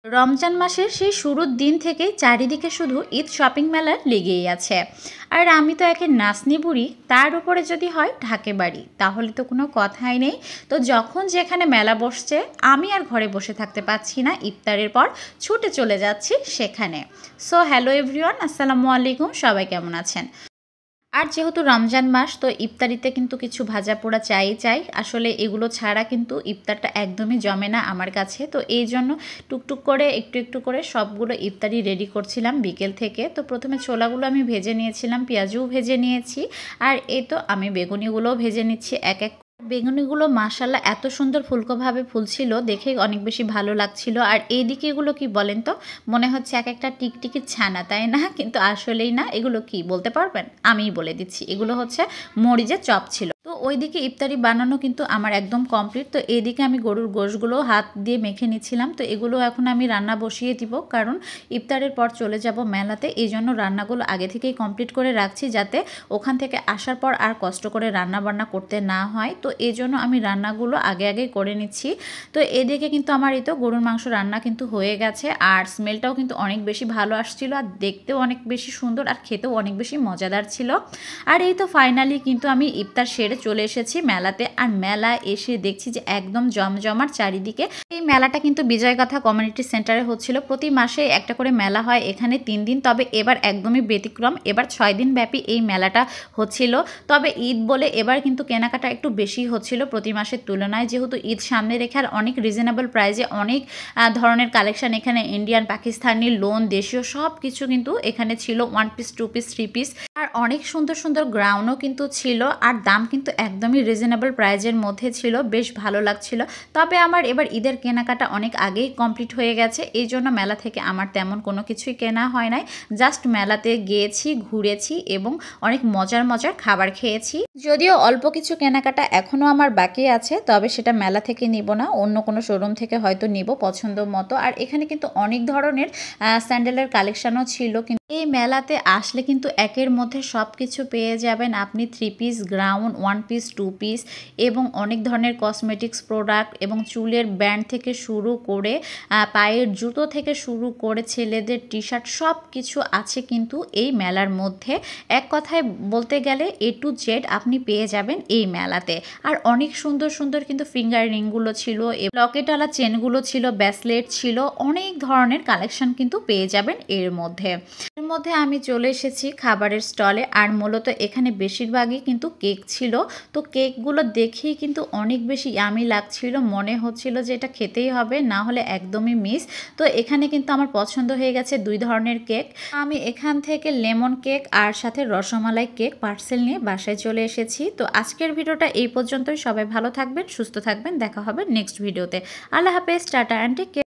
রমজান মাসের সেই শুরুর দিন থেকেই চারিদিকে শুধু ঈদ শপিং মেলা লেগেই আছে। আর আমি তো একে নাচনি বুড়ি, তার উপরে যদি হয় ঢাকে বাড়ি, তাহলে তো কোনো কথাই নেই। তো যখন যেখানে মেলা বসছে আমি আর ঘরে বসে থাকতে পারছি না, ইফতারের পর ছুটে চলে যাচ্ছি সেখানে। সো হ্যালো এভরিওয়ান, আসসালামু আলাইকুম, সবাই কেমন আছেন? আর যেহেতু রমজান মাস, তো ইফতারিতে কিন্তু কিছু ভাজা পোড়া চাই। আসলে এগুলো ছাড়া কিন্তু ইফতারটা একদমই জমে না আমার কাছে। তো এই জন্য টুকটুক করে একটু একটু করে সবগুলো ইফতারি রেডি করছিলাম বিকেল থেকে। তো প্রথমে ছোলাগুলো আমি ভেজে নিয়েছিলাম, পেঁয়াজও ভেজে নিয়েছি, আর এই তো আমি বেগুনিগুলোও ভেজে নিচ্ছি এক এক। বেগুনিগুলো মাশাল্লাহ এত সুন্দর ফুলকোভাবে ফুলছিল, দেখে অনেক বেশি ভালো লাগছিল। আর এইদিকে এগুলো কি বলেন তো, মনে হচ্ছে এক একটা টিকটিকির ছানা, তাই না? কিন্তু আসলেই না, এগুলো কি বলতে পারবেন? আমিই বলে দিচ্ছি, এগুলো হচ্ছে মরিচের চপ ছিল। তো ওইদিকে ইফতারি বানানো কিন্তু আমার একদম কমপ্লিট। তো এইদিকে আমি গরুর গোশগুলো হাত দিয়ে মেখে নিচ্ছিলাম। তো এগুলো এখন আমি রান্না বসিয়ে দিব, কারণ ইফতারের পর চলে যাব মেলাতে। এই জন্য রান্নাগুলো আগে থেকেই কমপ্লিট করে রাখছি, যাতে ওখান থেকে আসার পর আর কষ্ট করে রান্না বান্না করতে না হয়। তো এই জন্য আমি রান্নাগুলো আগে আগেই করে নিচ্ছি। তো এদিকে কিন্তু আমার এই তো গরুর মাংস রান্না কিন্তু হয়ে গেছে, আর স্মেলটাও কিন্তু অনেক বেশি ভালো আসছিল, আর দেখতেও অনেক বেশি সুন্দর, আর খেতেও অনেক বেশি মজাদার ছিল। আর এই তো ফাইনালি কিন্তু আমি ইফতার সেরে চলে এসেছি মেলাতে। আর মেলা এসে দেখছি যে একদম জমজমাট চারিদিকে। এই মেলাটা কিন্তু বিজয়গাথা কমিউনিটি সেন্টারে হচ্ছিল। প্রতি মাসে একটা করে মেলা হয় এখানে 3 দিন, তবে এবার একদমই ব্যতিক্রম, এবার 6 দিন ব্যাপী এই মেলাটা হচ্ছিল। তবে ঈদ বলে এবার কিন্তু কেনাকাটা একটু বেশি হচ্ছিল প্রতি মাসের তুলনায়, যেহেতু ঈদ সামনে রেখে। আর অনেক রিজনেবল প্রাইসে অনেক ধরনের কালেকশন এখানে, ইন্ডিয়ান, পাকিস্তানি, লোন, দেশীয় সব কিছু কিন্তু এখানে ছিল। 1 পিস, 2 পিস, 3 পিস, আর অনেক সুন্দর সুন্দর গ্রাউন্ডও কিন্তু ছিল। আর দাম কিন্তু একদমই রিজনেবল প্রাইজের মধ্যে ছিল, বেশ ভালো লাগছিল। তবে আমার এবার ঈদের কেনাকাটা অনেক আগেই কমপ্লিট হয়ে গেছে, এই জন্য মেলা থেকে আমার তেমন কোনো কিছুই কেনা হয় নাই। জাস্ট মেলাতে গিয়েছি, ঘুরেছি এবং অনেক মজার মজার খাবার খেয়েছি। যদিও অল্প কিছু কেনাকাটা এখনও আমার বাকি আছে, তবে সেটা মেলা থেকে নিব না, অন্য কোনো শোরুম থেকে হয়তো নিব পছন্দ মতো। আর এখানে কিন্তু অনেক ধরনের স্যান্ডেলের কালেকশনও ছিল। কিন্তু এই মেলাতে আসলে কিন্তু একের মধ্যে সব কিছু পেয়ে যাবেন আপনি। 3 পিস, গ্রাউন্ড, 1 পিস, 2 পিস, এবং অনেক ধরনের কসমেটিক্স প্রোডাক্ট, এবং চুলের ব্যান্ড থেকে শুরু করে পায়ের জুতো থেকে শুরু করে ছেলেদের টি শার্ট, সব কিছু আছে কিন্তু এই মেলার মধ্যে। এক কথায় বলতে গেলে A to Z আপনি পেয়ে যাবেন এই মেলাতে। আর অনেক সুন্দর সুন্দর কিন্তু ফিঙ্গার রিংগুলো ছিল, লকেটওয়ালা চেনগুলো ছিল, ব্যাসলেট ছিল, অনেক ধরনের কালেকশন কিন্তু পেয়ে যাবেন এর মধ্যে। এর মধ্যে আমি চলে এসেছি খাবারের স্টলে, আর মূলত এখানে বেশিরভাগই কিন্তু কেক ছিল। তো কেকগুলো দেখেই কিন্তু অনেক বেশি ইয়ামি লাগছিল, মনে হচ্ছিল যে এটা খেতেই হবে, না হলে একদমই মিস। তো এখানে কিন্তু আমার পছন্দ হয়ে গেছে 2 ধরনের কেক। আমি এখান থেকে লেমন কেক আর সাথে রসমালাই কেক পার্সেল নিয়ে বাসায় চলে এসেছি। তো আজকের ভিডিওটা এই পর্যন্তই। সবাই ভালো থাকবেন, সুস্থ থাকবেন, দেখা হবে নেক্সট ভিডিওতে। আল্লাহ হাফেজ, টাটা অ্যান্ড টেক কেয়ার।